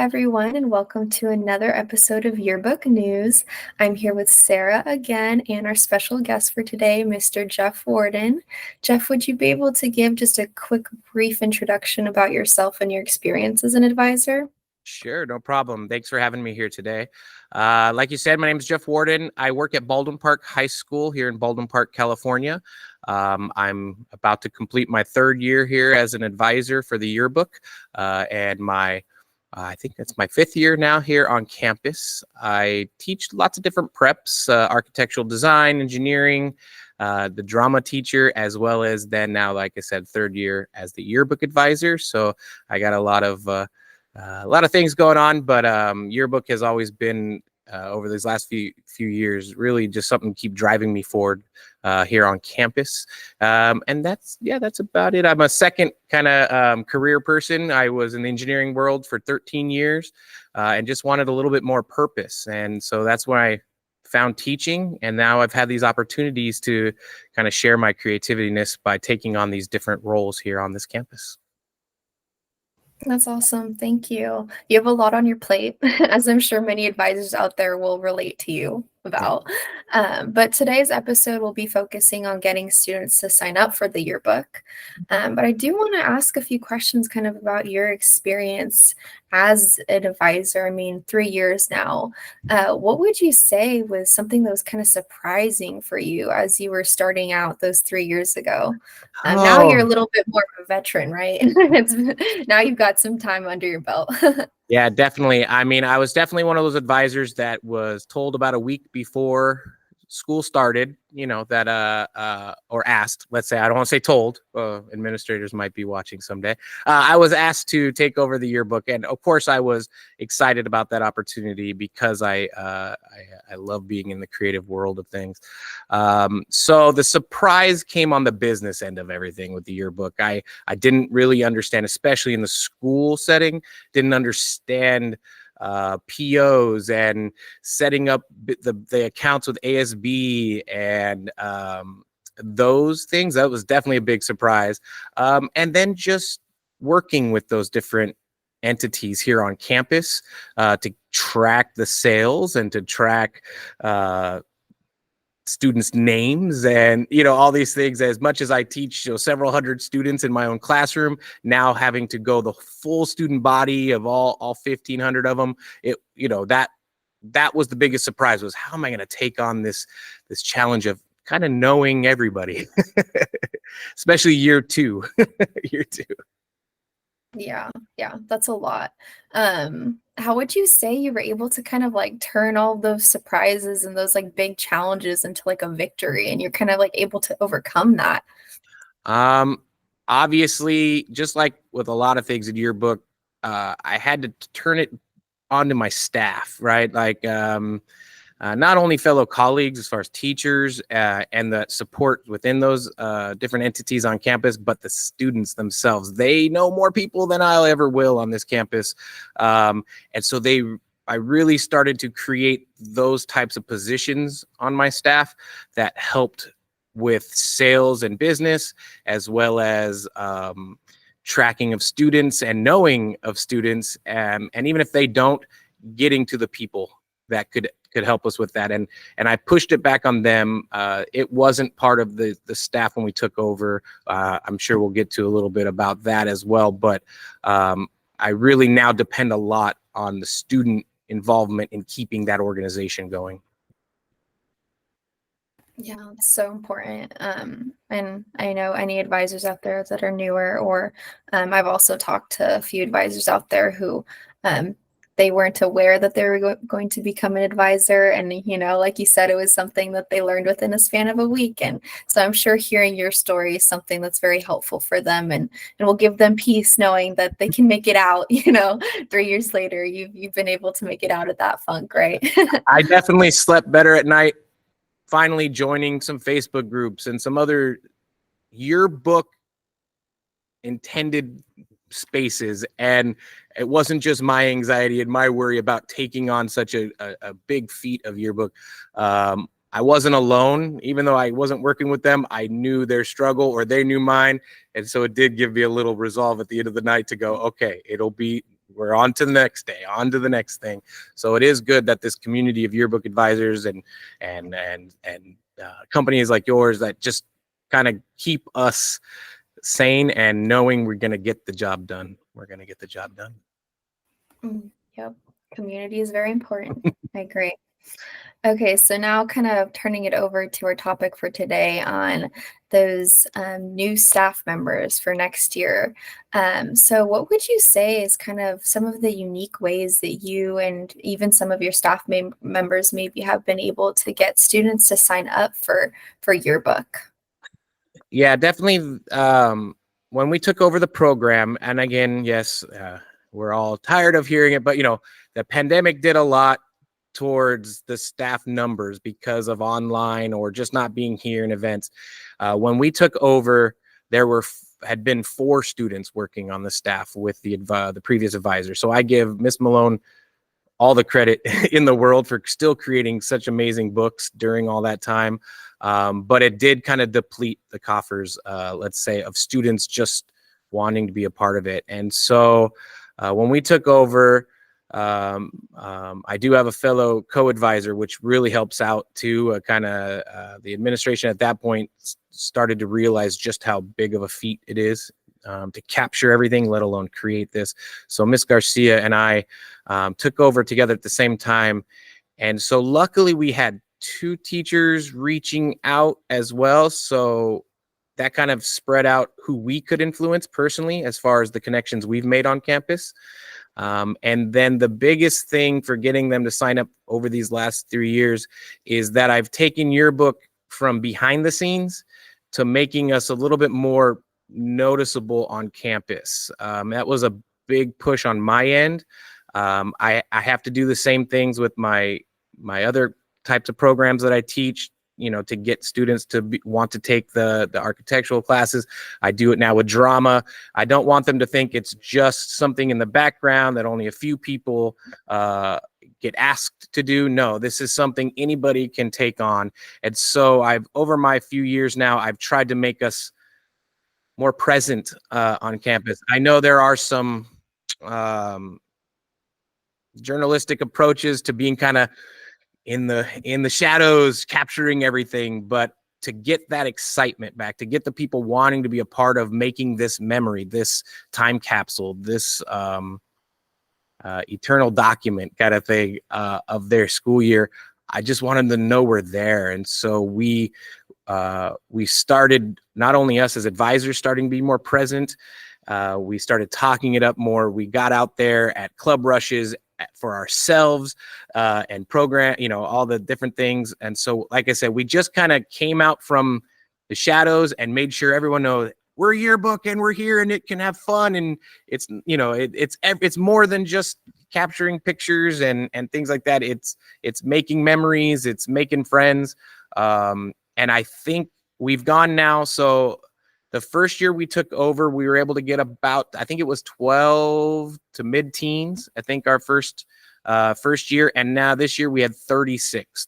everyone, and welcome to another episode of Yearbook News. I'm here with Sarah again and our special guest for today, Mr. Jeff Warden. Jeff, would you be able to give just a quick, brief introduction about yourself and your experience as an advisor? Sure, no problem. Thanks for having me here today. Like you said, my name is Jeff Warden. I work at Baldwin Park High School here in Baldwin Park, California. I'm about to complete my third year here as an advisor for the yearbook, and I think that's my fifth year now here on campus. I teach lots of different preps, architectural design, engineering, the drama teacher, as well as then now, like I said, third year as the yearbook advisor. So I got a lot of things going on, but yearbook has always been over these last few years really just something to keep driving me forward here on campus. And that's about it. I'm a second kind of career person. I was in the engineering world for 13 years and just wanted a little bit more purpose. And so that's when I found teaching, and now I've had these opportunities to kind of share my creativeness by taking on these different roles here on this campus. That's awesome. Thank you. You have a lot on your plate, as I'm sure many advisors out there will relate to you about. But today's episode will be focusing on getting students to sign up for the yearbook. But I do want to ask a few questions kind of about your experience as an advisor. I mean, 3 years now. What would you say was something that was kind of surprising for you as you were starting out those 3 years ago? Now you're a little bit more of a veteran, right? Now you've got some time under your belt. Yeah, definitely. I mean, I was definitely one of those advisors that was told about a week before school started, that or asked, let's say, I don't want to say told, administrators might be watching someday. I was asked to take over the yearbook, and of course I was excited about that opportunity because I love being in the creative world of things. So the surprise came on the business end of everything with the yearbook. I didn't really understand, especially in the school setting, didn't understand POs and setting up the accounts with ASB and those things. That was definitely a big surprise. And then just working with those different entities here on campus to track the sales and to track students' names and all these things. As much as I teach several hundred students in my own classroom, now having to go the full student body of all 1,500 of them, that was the biggest surprise, was how am I going to take on this challenge of kind of knowing everybody, especially year two. Yeah, that's a lot. How would you say you were able to kind of like turn all those surprises and those like big challenges into like a victory, and you're kind of like able to overcome that? Obviously, just like with a lot of things in yearbook, I had to turn it onto my staff, right? Like, not only fellow colleagues as far as teachers and the support within those different entities on campus, but the students themselves. They know more people than I ever will on this campus. And so I really started to create those types of positions on my staff that helped with sales and business, as well as tracking of students and knowing of students. And even if they don't, getting to the people that could help us with that. And I pushed it back on them. It wasn't part of the staff when we took over. I'm sure we'll get to a little bit about that as well. But I really now depend a lot on the student involvement in keeping that organization going. Yeah, it's so important. And I know any advisors out there that are newer, or I've also talked to a few advisors out there who they weren't aware that they were going to become an advisor. And, like you said, it was something that they learned within a span of a week. And so I'm sure hearing your story is something that's very helpful for them and will give them peace knowing that they can make it out, 3 years later, you've been able to make it out of that funk, right? I definitely slept better at night, finally joining some Facebook groups and some other yearbook intended spaces. And it wasn't just my anxiety and my worry about taking on such a big feat of yearbook. I wasn't alone. Even though I wasn't working with them, I knew their struggle, or they knew mine. And so it did give me a little resolve at the end of the night to go, okay, it'll be we're on to the next day, on to the next thing. So it is good that this community of yearbook advisors and companies like yours that just kind of keep us sane and knowing we're going to get the job done. We're going to get the job done. Yep. Community is very important. I agree. Okay, so now kind of turning it over to our topic for today on those new staff members for next year. So what would you say is kind of some of the unique ways that you and even some of your staff members maybe have been able to get students to sign up for Yearbook? Yeah, definitely. When we took over the program, and again, yes, we're all tired of hearing it, but the pandemic did a lot towards the staff numbers because of online or just not being here in events. When we took over, there had been 4 students working on the staff with the previous advisor. So I give Miss Malone all the credit in the world for still creating such amazing books during all that time. But it did kind of deplete the coffers, let's say, of students just wanting to be a part of it. And so when we took over, I do have a fellow co-advisor, which really helps out too. The administration at that point started to realize just how big of a feat it is to capture everything, let alone create this. So Miss Garcia and I took over together at the same time. And so luckily we had 2 teachers reaching out as well. So that kind of spread out who we could influence personally as far as the connections we've made on campus. And then the biggest thing for getting them to sign up over these last 3 years is that I've taken Yearbook from behind the scenes to making us a little bit more noticeable on campus. That was a big push on my end. I have to do the same things with my other types of programs that I teach, to get students to want to take the architectural classes. I do it now with drama. I don't want them to think it's just something in the background that only a few people get asked to do. No, this is something anybody can take on. And so over my few years now, I've tried to make us more present on campus. I know there are some journalistic approaches to being kind of in the shadows, capturing everything, but to get that excitement back, to get the people wanting to be a part of making this memory, this time capsule, this eternal document kind of thing of their school year, I just want them to know we're there. And so we started, not only us as advisors starting to be more present, we started talking it up more. We got out there at club rushes for ourselves and program, all the different things. And so, like I said, we just kind of came out from the shadows and made sure everyone knows we're Yearbook and we're here and it can have fun. And it's, it's more than just capturing pictures and things like that. It's making memories, it's making friends. And I think we've gone now. So the first year we took over, we were able to get about, I think it was 12 to mid-teens, I think our first year. And now this year we had 36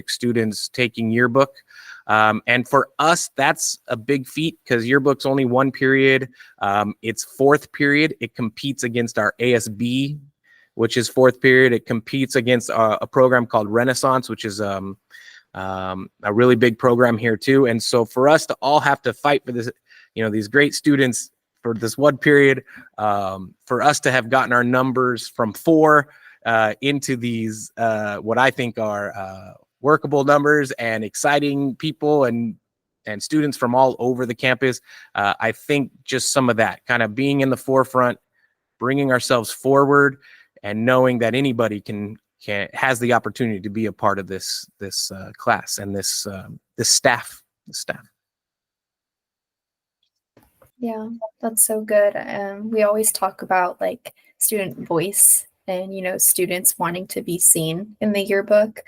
students taking Yearbook. And for us, that's a big feat because Yearbook's only 1 period. It's 4th period. It competes against our ASB, which is 4th period. It competes against a program called Renaissance, which is a really big program here too. And so for us to all have to fight for this, these great students for this 1 period, for us to have gotten our numbers from 4 into these, what I think are workable numbers and exciting people and students from all over the campus. I think just some of that kind of being in the forefront, bringing ourselves forward and knowing that anybody has the opportunity to be a part of this class and this staff. Yeah, that's so good. We always talk about like student voice and students wanting to be seen in the yearbook.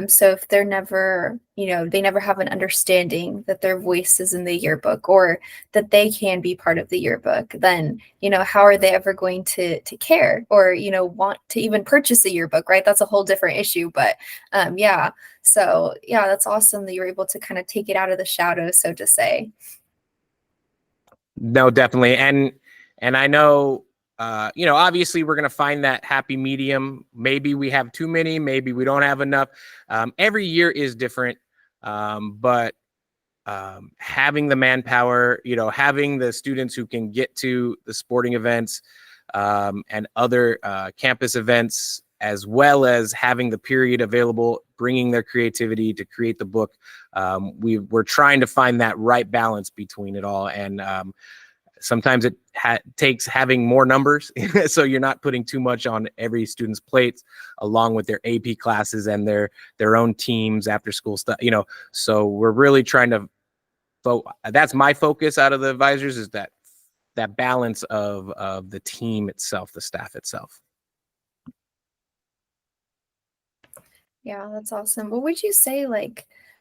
So if they're never, they never have an understanding that their voice is in the yearbook or that they can be part of the yearbook, then how are they ever going to care or want to even purchase a yearbook, right? That's a whole different issue. But yeah, so yeah, that's awesome that you're able to kind of take it out of the shadows, so to say. No, definitely. And I know obviously we're going to find that happy medium. Maybe we have too many, maybe we don't have enough. Every year is different, but having the manpower, having the students who can get to the sporting events and other campus events, as well as having the period available, bringing their creativity to create the book. We're trying to find that right balance between it all. And sometimes it takes having more numbers so you're not putting too much on every student's plates, along with their AP classes and their own teams, after school stuff, so we're really trying to that's my focus out of the advisors, is that balance of the team itself, the staff itself. Yeah, that's awesome. What would you say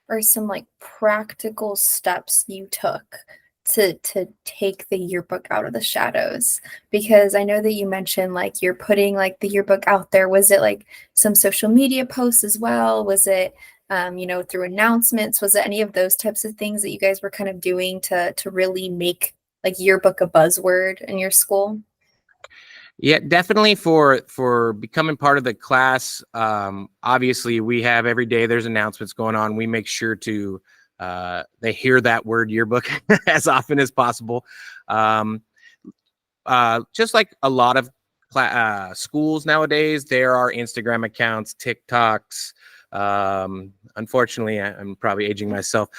are some practical steps you took to take the yearbook out of the shadows? Because I know that you mentioned you're putting the yearbook out there. Was it some social media posts as well? Was it through announcements? Was it any of those types of things that you guys were kind of doing to really make yearbook a buzzword in your school? Yeah, definitely for becoming part of the class. Obviously, we have every day there's announcements going on. We make sure to they hear that word yearbook as often as possible. Just like a lot of schools nowadays, there are Instagram accounts, TikToks. Unfortunately, I'm probably aging myself.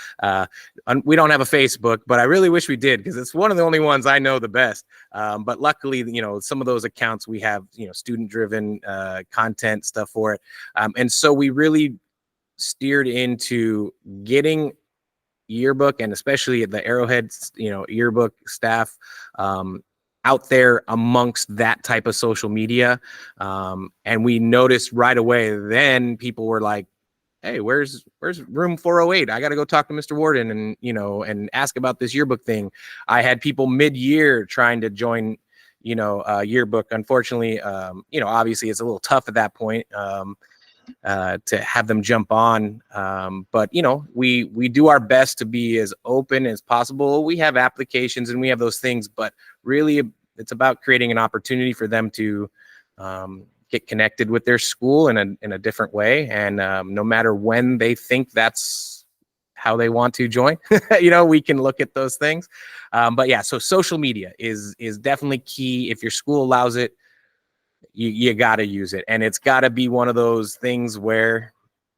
We don't have a Facebook, but I really wish we did, because it's one of the only ones I know the best. But luckily, some of those accounts we have, student-driven content stuff for it. And so we really steered into getting yearbook, and especially the Arrowhead, yearbook staff out there amongst that type of social media. And we noticed right away, then people were like, hey, where's room 408? I got to go talk to Mr. Warden and ask about this yearbook thing. I had people mid-year trying to join, yearbook. Unfortunately, obviously it's a little tough at that point to have them jump on. But we do our best to be as open as possible. We have applications and we have those things, but really it's about creating an opportunity for them to get connected with their school in a different way. And no matter when they think that's how they want to join, we can look at those things. But yeah, so social media is definitely key. If your school allows it, you got to use it. And it's got to be one of those things where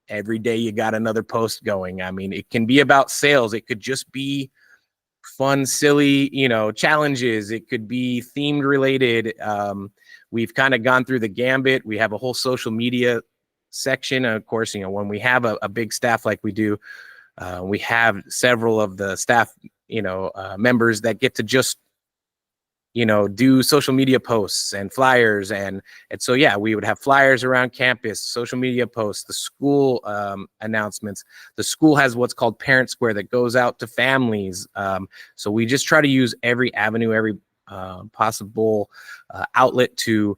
every day you got another post going. I mean, it can be about sales. It could just be fun, silly, challenges. It could be themed related. We've kind of gone through the gambit. We have a whole social media section. Of course, when we have a big staff like we do, we have several of the staff, members that get to just do social media posts and flyers. And so, yeah, we would have flyers around campus, social media posts, the school announcements. The school has what's called Parent Square that goes out to families. So we just try to use every avenue, every possible outlet to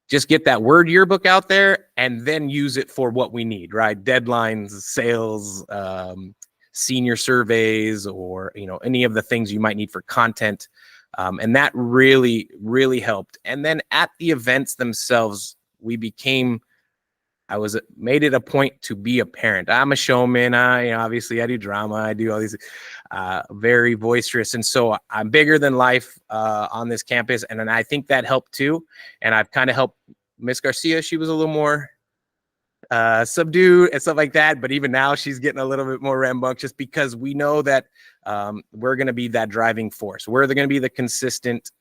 just get that word yearbook out there, and then use it for what we need, right? Deadlines, sales, senior surveys, or, any of the things you might need for content. And that really, really helped. And then at the events themselves, I made it a point to be a parent. I'm a showman. Obviously I do drama. I do all these very boisterous. And so I'm bigger than life on this campus. And then I think that helped too. And I've kind of helped Miss Garcia. She was a little more subdued and stuff like that, but even now she's getting a little bit more rambunctious, because we know that we're going to be that driving force. We're going to be the consistent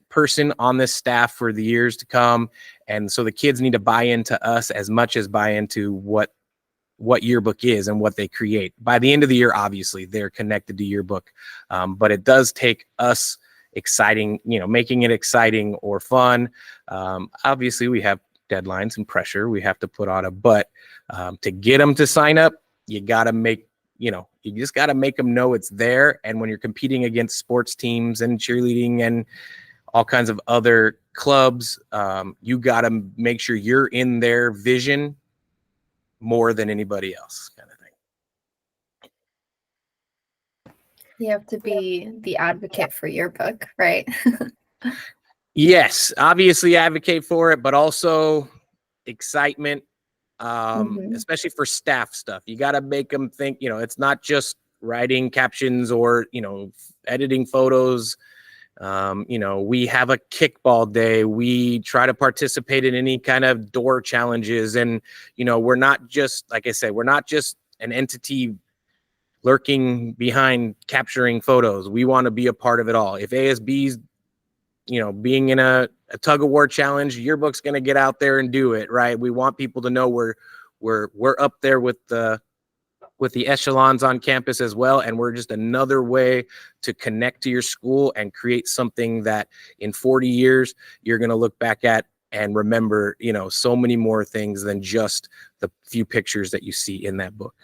person on this staff for the years to come. And so the kids need to buy into us as much as buy into what yearbook is and what they create. By the end of the year, obviously they're connected to yearbook, but it does take us making it exciting or fun. Obviously we have deadlines and pressure we have to put on it, but to get them to sign up, you got to you just got to make them know it's there. And when you're competing against sports teams and cheerleading and all kinds of other clubs, you got to make sure you're in their vision more than anybody else, kind of thing. You have to be the advocate for Yearbook, right? Yes, obviously advocate for it, but also excitement, Mhm. especially for staff stuff. You got to make them think, it's not just writing captions or, editing photos. We have a kickball day. We try to participate in any kind of door challenges. And, we're not just, like I said, we're not just an entity lurking behind capturing photos. We want to be a part of it all. If ASB's, being in a tug of war challenge, Yearbook's going to get out there and do it, right? We want people to know we're up there with the echelons on campus as well, and we're just another way to connect to your school and create something that in 40 years you're going to look back at and remember, so many more things than just the few pictures that you see in that book.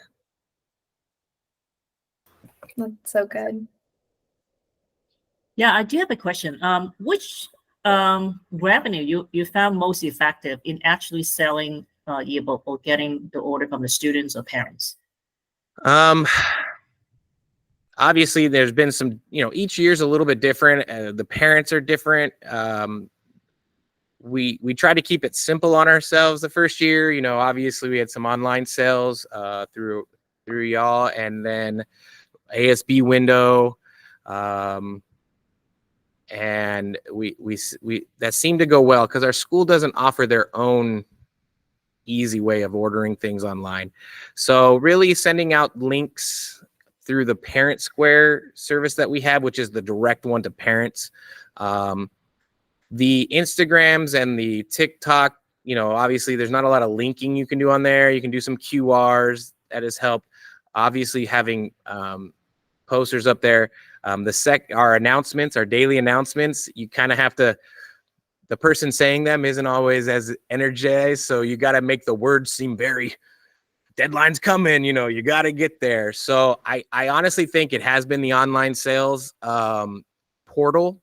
That's so good. Yeah, I do have a question. Which revenue you found most effective in actually selling yearbook or getting the order from the students or parents? Obviously there's been some, each year's a little bit different. The parents are different. We try to keep it simple on ourselves the first year. Obviously we had some online sales through y'all, and then ASB window, and we that seemed to go well because our school doesn't offer their own easy way of ordering things online. So really sending out links through the Parent Square service that we have, which is the direct one to parents. The Instagrams and the TikTok, obviously there's not a lot of linking you can do on there. You can do some QRs. That has helped. Obviously having posters up there. Our announcements, our daily announcements, you kind of have to, the person saying them isn't always as energized. So you got to make the words seem very, deadline's coming, you got to get there. So I honestly think it has been the online sales portal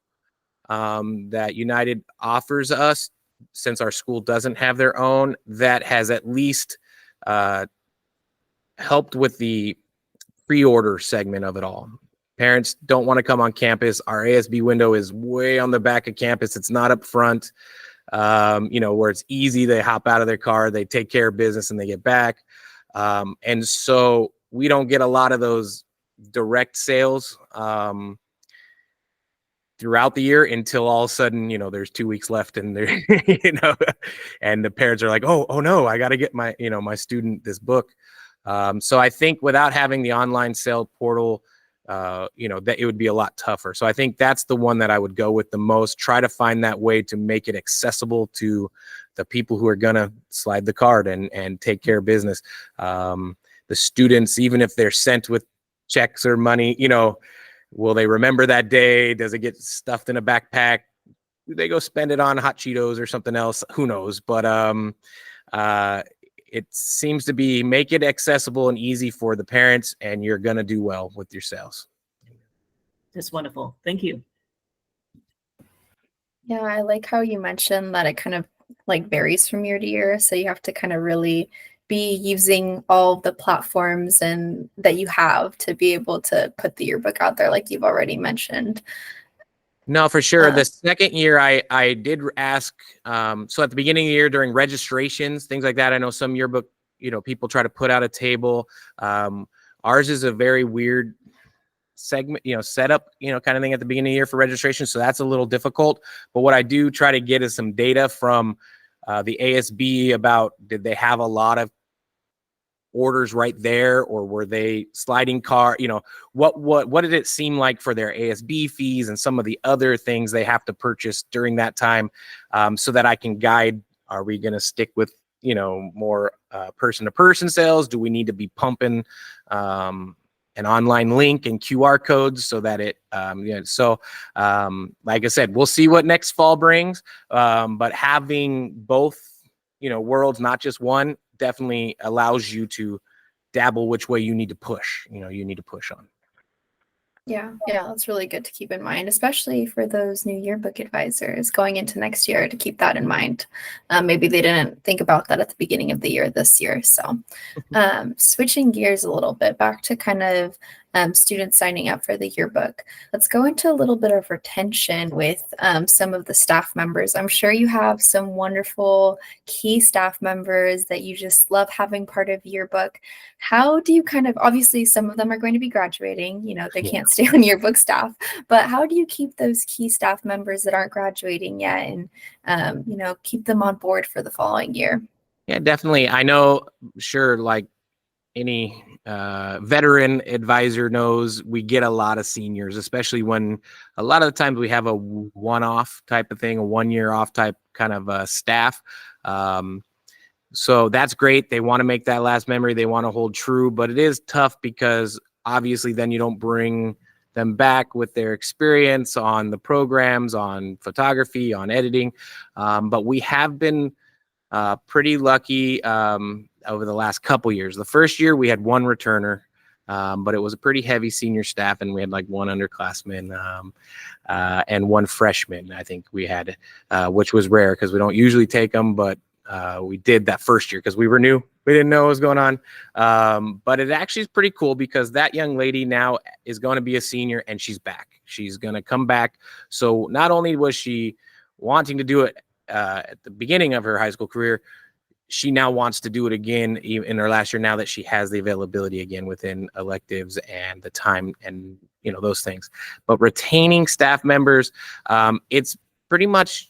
that United offers us, since our school doesn't have their own, that has at least helped with the pre-order segment of it all. Parents don't want to come on campus. Our ASB window is way on the back of campus. It's not up front, where it's easy. They hop out of their car, they take care of business, and they get back. And so we don't get a lot of those direct sales throughout the year until all of a sudden, there's 2 weeks left, and they're, and the parents are like, oh no, I got to get my, my student this book. So I think without having the online sale portal, that it would be a lot tougher. So I think that's the one that I would go with the most. Try to find that way to make it accessible to the people who are going to slide the card and take care of business. The students, even if they're sent with checks or money, will they remember that day? Does it get stuffed in a backpack? Do they go spend it on hot Cheetos or something else? Who knows? But it seems to be, make it accessible and easy for the parents, and you're going to do well with your sales. That's wonderful. Thank you. Yeah, I like how you mentioned that it kind of like varies from year to year. So you have to kind of really be using all the platforms and that you have to be able to put the yearbook out there, like you've already mentioned. No, for sure. The second year I did ask, so at the beginning of the year during registrations, things like that, I know some yearbook, people try to put out a table. Ours is a very weird segment, setup, kind of thing at the beginning of the year for registration. So that's a little difficult. But what I do try to get is some data from the ASB about, did they have a lot of orders right there, or were they sliding car, what did it seem like for their ASB fees and some of the other things they have to purchase during that time, so that I can guide, are we going to stick with, more person-to-person sales? Do we need to be pumping an online link and QR codes so that it, like I said, we'll see what next fall brings, but having both, worlds, not just one, definitely allows you to dabble which way you need to push, you need to push on. Yeah, that's really good to keep in mind, especially for those new yearbook advisors going into next year, to keep that in mind. Maybe they didn't think about that at the beginning of the year this year. So switching gears a little bit back to kind of students signing up for the yearbook. Let's go into a little bit of retention with some of the staff members. I'm sure you have some wonderful key staff members that you just love having part of yearbook. How do you kind of, obviously some of them are going to be graduating, they can't stay on yearbook staff, but how do you keep those key staff members that aren't graduating yet and, keep them on board for the following year? Yeah, definitely. I know, sure, like any veteran advisor knows, we get a lot of seniors, especially when a lot of the times we have a one-off type of thing, a 1 year off type kind of staff. So that's great. They want to make that last memory. They want to hold true, but it is tough because obviously then you don't bring them back with their experience on the programs, on photography, on editing. But we have been pretty lucky over the last couple years. The first year we had one returner, but it was a pretty heavy senior staff, and we had like one underclassman and one freshman. I think we had, which was rare because we don't usually take them, but we did that first year because we were new. We didn't know what was going on. But it actually is pretty cool because that young lady now is going to be a senior and she's back. She's going to come back. So not only was she wanting to do it at the beginning of her high school career, she now wants to do it again in her last year now that she has the availability again within electives and the time and those things. But retaining staff members, it's pretty much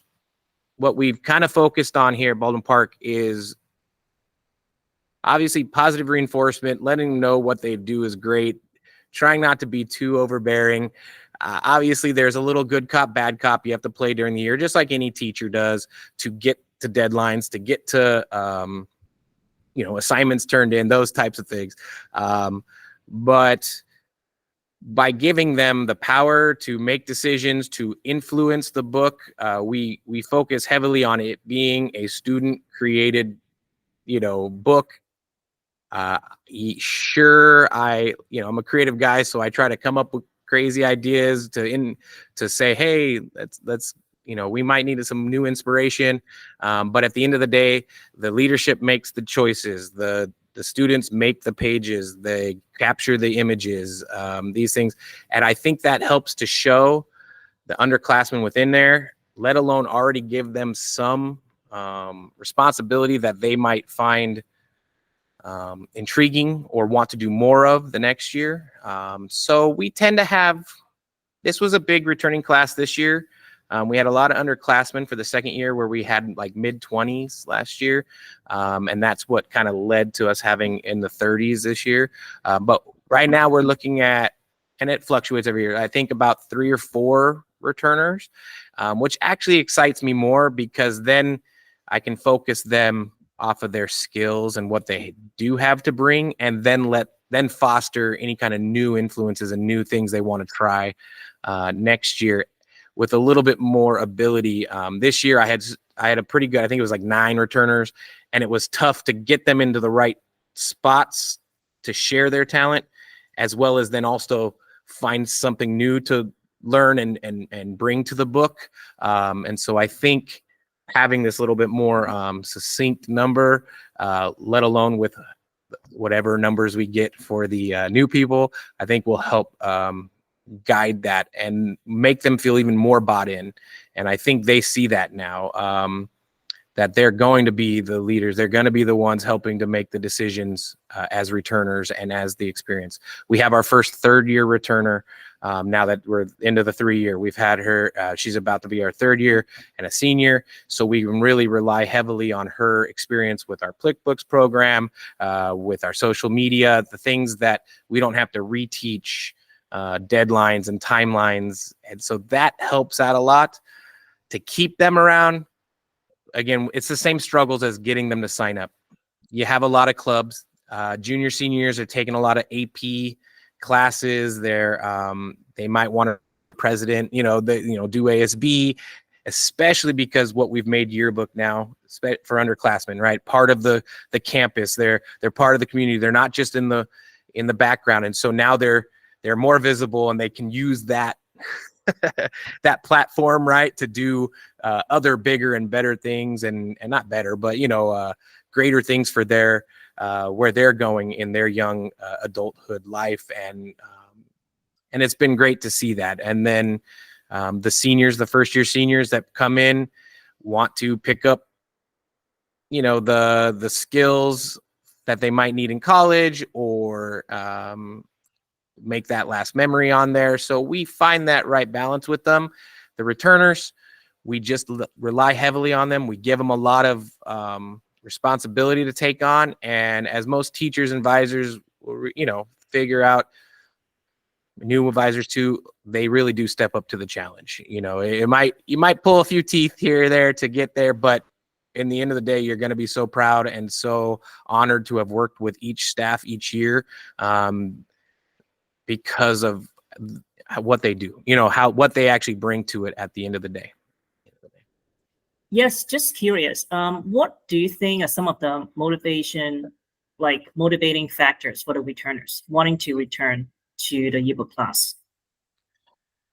what we've kind of focused on here at Baldwin Park is obviously positive reinforcement, letting them know what they do is great, trying not to be too overbearing. Obviously, there's a little good cop, bad cop you have to play during the year, just like any teacher does, to get to deadlines, to get to, assignments turned in, those types of things. But by giving them the power to make decisions, to influence the book, we focus heavily on it being a student-created, book. Sure, I'm a creative guy, so I try to come up with crazy ideas to say, hey, let's we might need some new inspiration. But at the end of the day, the leadership makes the choices. The students make the pages. They capture the images, these things. And I think that helps to show the underclassmen within there, let alone already give them some responsibility that they might find intriguing or want to do more of the next year. So we tend to have, this was a big returning class this year. We had a lot of underclassmen for the second year where we had like mid-20s last year. And that's what kind of led to us having in the 30s this year. But right now we're looking at, and it fluctuates every year, I think about 3 or 4 returners, which actually excites me more because then I can focus them off of their skills and what they do have to bring, and then foster any kind of new influences and new things they want to try next year with a little bit more ability. This year I had a pretty good, I think it was like 9 returners, and it was tough to get them into the right spots to share their talent, as well as then also find something new to learn and bring to the book. And so I think having this little bit more succinct number, let alone with whatever numbers we get for the new people, I think will help guide that and make them feel even more bought in. And I think they see that now, that they're going to be the leaders. They're going to be the ones helping to make the decisions as returners and as the experience. We have our first third-year returner. Now that we're into the 3-year, we've had her, she's about to be our 3rd year and a senior. So we can really rely heavily on her experience with our ClickBooks program, with our social media, the things that we don't have to reteach, deadlines and timelines. And so that helps out a lot to keep them around. Again, it's the same struggles as getting them to sign up. You have a lot of clubs. Junior, seniors are taking a lot of AP classes. They might want a president, do ASB, especially because what we've made Yearbook now for underclassmen, right? Part of the campus. They're part of the community. They're not just in the background. And so now they're more visible, and they can use that that platform, right, to do other bigger and better things, and not better, but greater things for their where they're going in their young adulthood life, and and it's been great to see that. And then the seniors, the first year seniors that come in, want to pick up, the skills that they might need in college, or make that last memory on there. So we find that right balance with them. The returners, we just rely heavily on them. We give them a lot of responsibility to take on. And as most teachers and advisors, figure out, new advisors too, they really do step up to the challenge. You might pull a few teeth here or there to get there, but in the end of the day, you're going to be so proud and so honored to have worked with each staff each year, because of what they do, what they actually bring to it at the end of the day. Yes, just curious. What do you think are some of the motivating factors for the returners wanting to return to the yearbook class?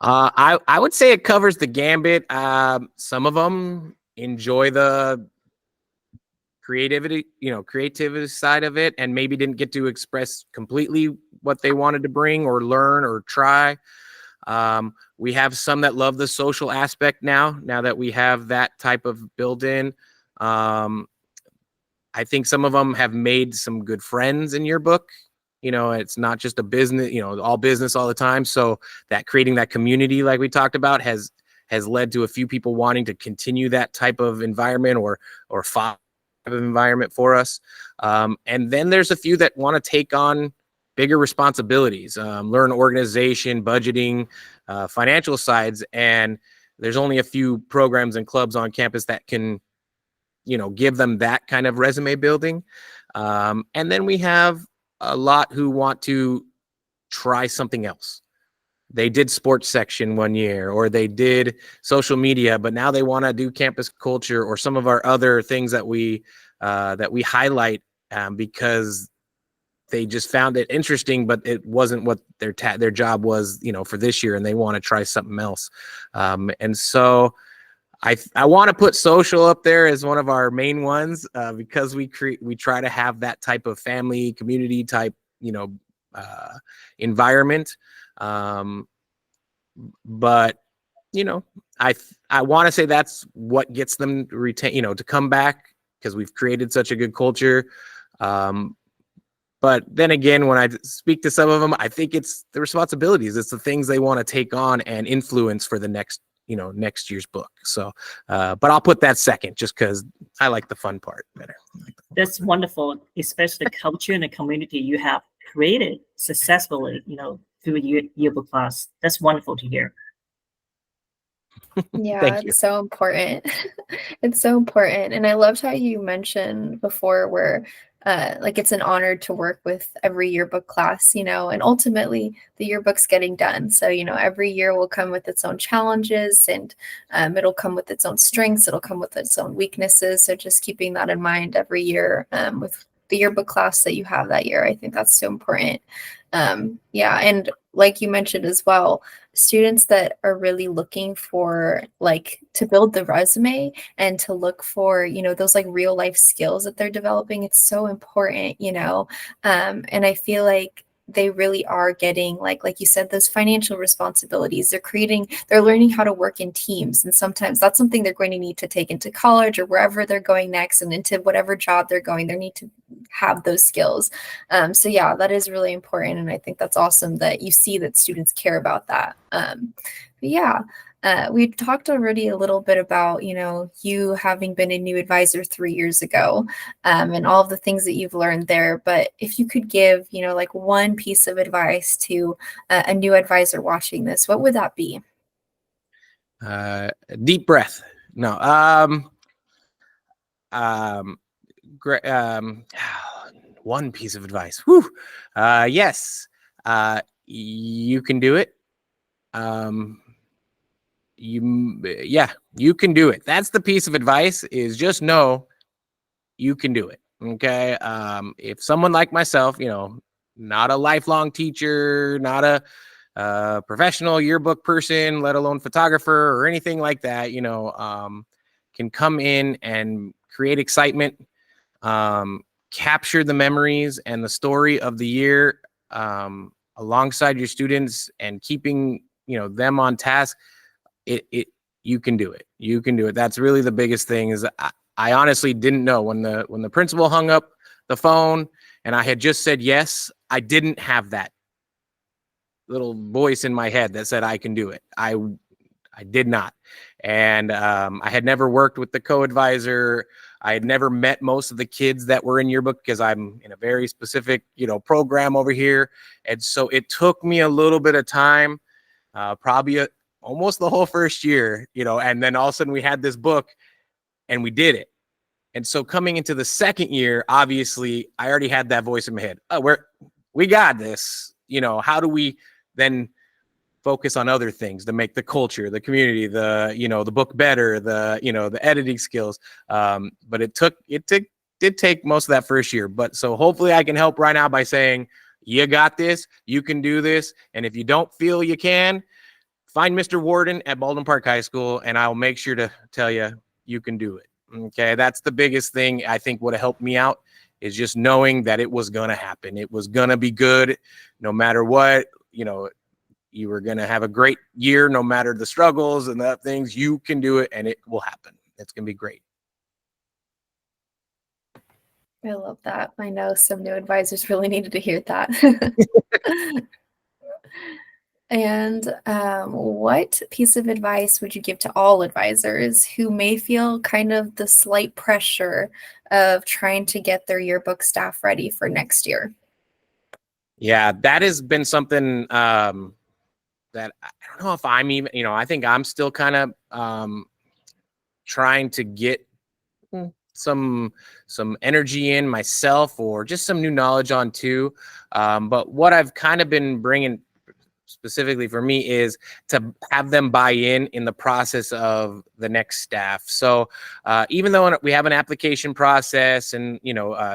I would say it covers the gambit. Some of them enjoy the creativity side of it, and maybe didn't get to express completely what they wanted to bring or learn or try. We have some that love the social aspect now that we have that type of built in. I think some of them have made some good friends in Yearbook. It's not just a business, all business all the time. So that creating that community, like we talked about, has led to a few people wanting to continue that type of environment or type of environment for us. And then there's a few that want to take on bigger responsibilities, learn organization, budgeting, financial sides. And there's only a few programs and clubs on campus that can, give them that kind of resume building. And then we have a lot who want to try something else. They did sports section one year, or they did social media, but now they want to do campus culture or some of our other things that we highlight, because they just found it interesting, but it wasn't what their job was, for this year, and they want to try something else. And so I want to put social up there as one of our main ones, because we try to have that type of family community type, environment. But I want to say that's what gets them to retain, to come back, because we've created such a good culture. But then again, when I speak to some of them, I think it's the responsibilities. It's the things they want to take on and influence for the next year's book. So, but I'll put that second, just because I like the fun part better. That's wonderful, especially the culture and the community you have created successfully, through your yearbook class. That's wonderful to hear. Yeah, it's so important. It's so important. And I loved how you mentioned before where it's an honor to work with every yearbook class, and ultimately the yearbook's getting done. So, every year will come with its own challenges, and it'll come with its own strengths. It'll come with its own weaknesses. So just keeping that in mind every year with the yearbook class that you have that year, I think that's so important. Yeah. And like you mentioned as well, students that are really looking for to build the resume and to look for, those real life skills that they're developing, it's so important, and I feel like they really are getting like you said, those financial responsibilities. They're learning how to work in teams, and sometimes that's something they're going to need to take into college or wherever they're going next, and into whatever job they're going, they need to have those skills. So yeah, that is really important, and I think that's awesome that you see that students care about that. But yeah. We talked already a little bit about, you having been a new advisor 3 years ago, and all of the things that you've learned there. But if you could give, one piece of advice to a new advisor watching this, what would that be? Deep breath. No. One piece of advice. Whew. Yes. You can do it. You can do it. That's the piece of advice, is just know you can do it. Okay. If someone like myself, not a lifelong teacher, not a professional yearbook person, let alone photographer or anything like that, can come in and create excitement, capture the memories and the story of the year, alongside your students and keeping, them on task, you can do it. You can do it. That's really the biggest thing. Is I honestly didn't know when the principal hung up the phone and I had just said yes, I didn't have that little voice in my head that said I can do it. I did not. And I had never worked with the co-advisor. I had never met most of the kids that were in Yearbook because I'm in a very specific, program over here. And so it took me a little bit of time, probably almost the whole first year, and then all of a sudden we had this book and we did it. And so coming into the second year, obviously I already had that voice in my head. Oh, we got this. How do we then focus on other things to make the culture, the community, the book better, the editing skills. But it did take most of that first year. But so hopefully I can help right now by saying, you got this, you can do this. And if you don't feel you can, find Mr. Warden at Baldwin Park High School, and I'll make sure to tell you, you can do it. Okay. That's the biggest thing I think would have helped me out, is just knowing that it was going to happen. It was going to be good no matter what, you were going to have a great year, no matter the struggles and the things. You can do it and it will happen. It's going to be great. I love that. I know some new advisors really needed to hear that. And what piece of advice would you give to all advisors who may feel kind of the slight pressure of trying to get their yearbook staff ready for next year? Yeah, that has been something that I don't know if I'm even, I think I'm still kind of trying to get some energy in myself, or just some new knowledge on too. But what I've kind of been bringing specifically for me is to have them buy in the process of the next staff. So even though we have an application process and,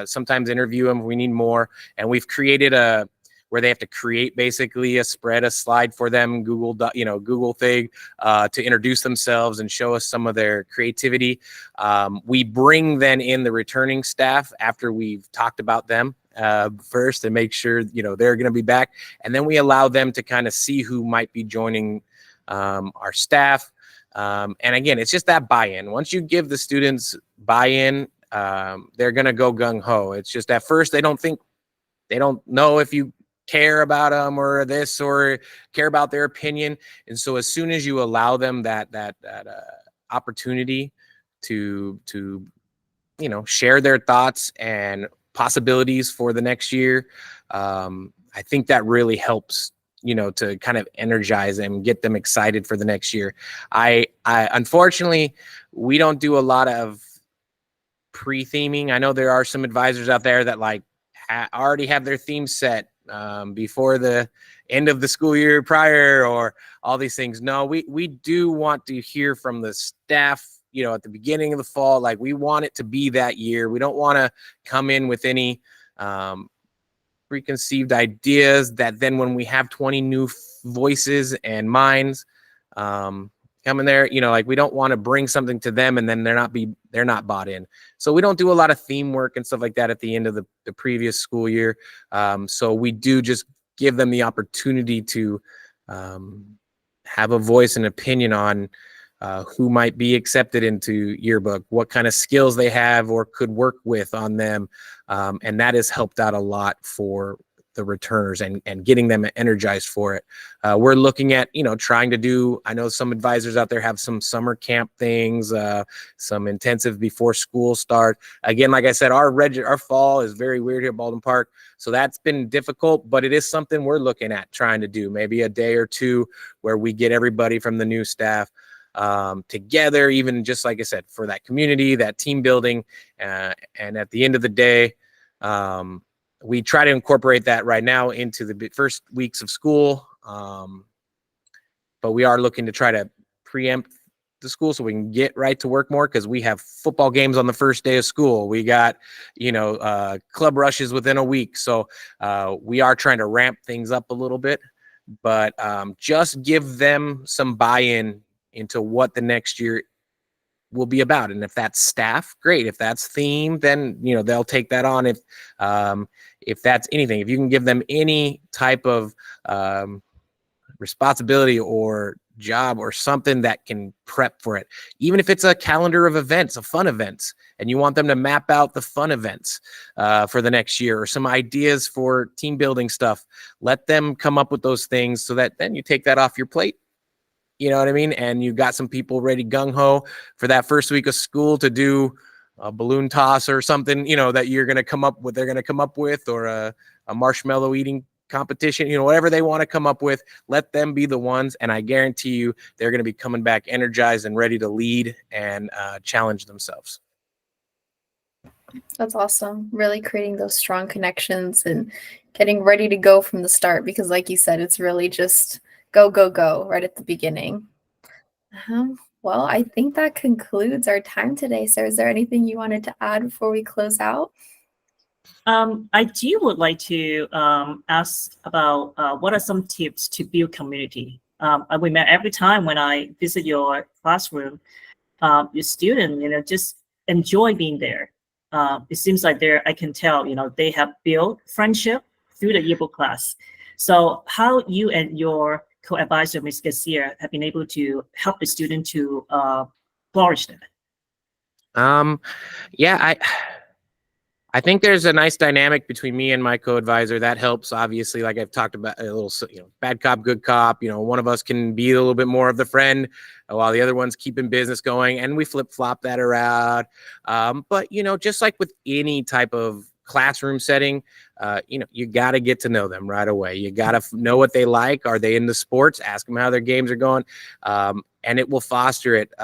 sometimes interview them, we need more. And we've created where they have to create basically a slide for them, Google thing, to introduce themselves and show us some of their creativity. We bring then in the returning staff after we've talked about them first, and make sure, they're going to be back. And then we allow them to kind of see who might be joining our staff. And again, it's just that buy-in. Once you give the students buy-in, they're going to go gung-ho. It's just at first they don't know if you care about them or this, or care about their opinion. And so as soon as you allow them that opportunity to share their thoughts and possibilities for the next year, I think that really helps, to kind of energize them, get them excited for the next year. I unfortunately, we don't do a lot of pre-theming. I know there are some advisors out there that already have their theme set before the end of the school year prior, or all these things. No, we do want to hear from the staff, at the beginning of the fall. We want it to be that year. We don't want to come in with any preconceived ideas that then when we have 20 new voices and minds coming there, we don't want to bring something to them and then they're not bought in. So we don't do a lot of theme work and stuff like that at the end of the previous school year. So we do just give them the opportunity to have a voice and opinion on who might be accepted into Yearbook, what kind of skills they have or could work with on them. And that has helped out a lot for the returners and getting them energized for it. We're looking at, trying to do, I know some advisors out there have some summer camp things, some intensive before school start. Again, like I said, our fall is very weird here at Baldwin Park. So that's been difficult, but it is something we're looking at trying to do, maybe a day or two where we get everybody from the new staff together, even just like I said, for that community, that team building. And at the end of the day, we try to incorporate that right now into the first weeks of school. But we are looking to try to preempt the school so we can get right to work more, because we have football games on the first day of school. We got, club rushes within a week. So we are trying to ramp things up a little bit, but just give them some buy-in into what the next year will be about. And if that's staff, great. If that's theme, then they'll take that on. if that's anything, if you can give them any type of responsibility or job or something that can prep for it, even if it's a calendar of events, of fun events, and you want them to map out the fun events for the next year, or some ideas for team building stuff, let them come up with those things, so that then you take that off your plate. You know what I mean? And you got some people ready gung-ho for that first week of school to do a balloon toss or something, that they're going to come up with, or a marshmallow eating competition, whatever they want to come up with. Let them be the ones, and I guarantee you they're going to be coming back energized and ready to lead and challenge themselves. That's awesome. Really creating those strong connections and getting ready to go from the start, because like you said, it's really just go, go, go right at the beginning. Well, I think that concludes our time today. So is there anything you wanted to add before we close out? I would like to ask about what are some tips to build community. I remember every time when I visit your classroom, your student, just enjoy being there. It seems like I can tell, they have built friendship through the yearbook class. So how you and your co-advisor, Ms. Garcia, have been able to help the student to flourish that? Yeah, I think there's a nice dynamic between me and my co-advisor that helps. Obviously, like I've talked about, a little, bad cop, good cop. One of us can be a little bit more of the friend, while the other one's keeping business going, and we flip flop that around. But just like with any type of classroom setting, you got to get to know them right away. You got to know what they like. Are they into sports? Ask them how their games are going, and it will foster it.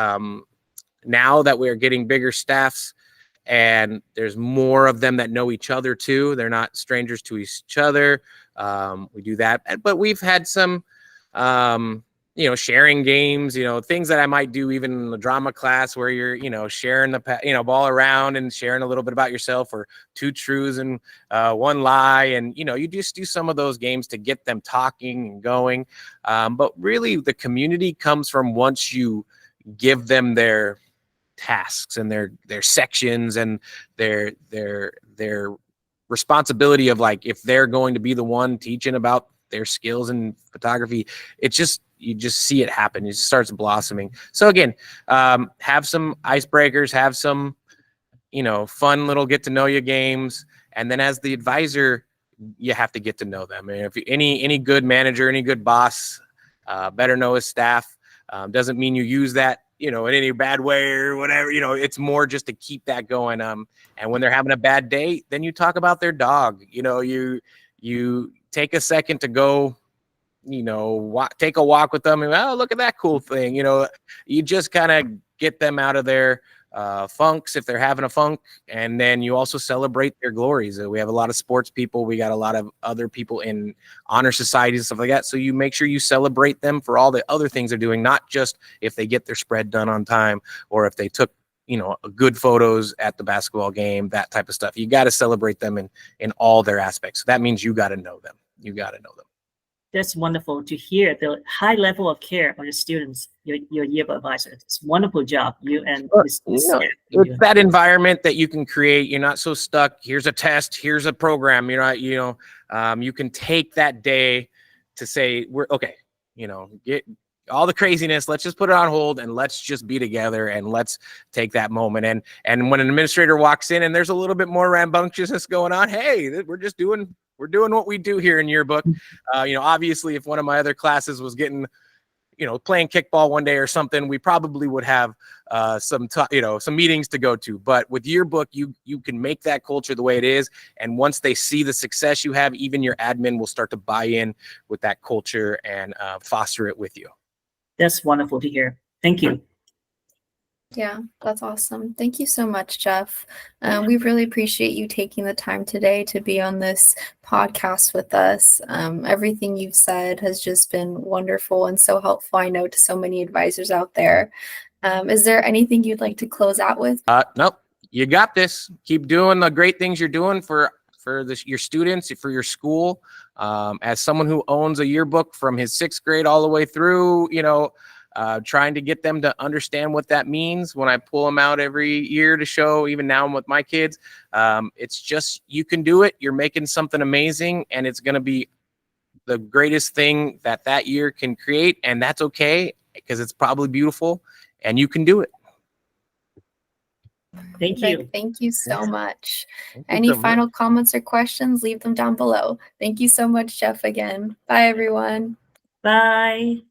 Now that we're getting bigger staffs, and there's more of them that know each other too. They're not strangers to each other. We do that, but we've had some, sharing games, things that I might do even in the drama class, where you're, sharing the, ball around and sharing a little bit about yourself, or two truths and one lie. And, you just do some of those games to get them talking and going. But really the community comes from once you give them their tasks and their sections and their responsibility of, like, if they're going to be the one teaching about their skills in photography, you just see it happen. It starts blossoming. So again, have some icebreakers, have some, fun little get to know you games. And then as the advisor, you have to get to know them. And if any good manager, any good boss, better know his staff. Doesn't mean you use that, in any bad way or whatever. It's more just to keep that going. And when they're having a bad day, then you talk about their dog. You take a second to go, take a walk with them, and, oh, look at that cool thing. You just kind of get them out of their funks if they're having a funk, and then you also celebrate their glories. We have a lot of sports people. We got a lot of other people in honor societies and stuff like that. So you make sure you celebrate them for all the other things they're doing, not just if they get their spread done on time, or if they took, good photos at the basketball game, that type of stuff. You got to celebrate them in all their aspects. So that means you got to know them. That's wonderful to hear the high level of care for the students, your yearbook advisor. It's a wonderful job. You and it's that environment that you can create. You're not so stuck. Here's a test. Here's a program. You can take that day to say, we're okay. Get all the craziness. Let's just put it on hold, and let's just be together, and let's take that moment. And when an administrator walks in and there's a little bit more rambunctiousness going on, hey, we're doing what we do here in Yearbook. Obviously, if one of my other classes was getting, playing kickball one day or something, we probably would have some meetings to go to. But with Yearbook, you can make that culture the way it is. And once they see the success you have, even your admin will start to buy in with that culture and foster it with you. That's wonderful to hear. Thank you. Yeah, that's awesome. Thank you so much, Jeff. We really appreciate you taking the time today to be on this podcast with us. Everything you've said has just been wonderful and so helpful, I know, to so many advisors out there. Is there anything you'd like to close out with? Nope. You got this. Keep doing the great things you're doing for your students, for your school. As someone who owns a yearbook from his 6th grade all the way through, trying to get them to understand what that means when I pull them out every year to show, even now with my kids. It's just, you can do it. You're making something amazing, and it's going to be the greatest thing that year can create. And that's okay, because it's probably beautiful and you can do it. Thank Perfect. you. Thank you so much. Thank you Any so much. final comments or questions, leave them down below. Thank you so much, Jeff, again. Bye, everyone. Bye.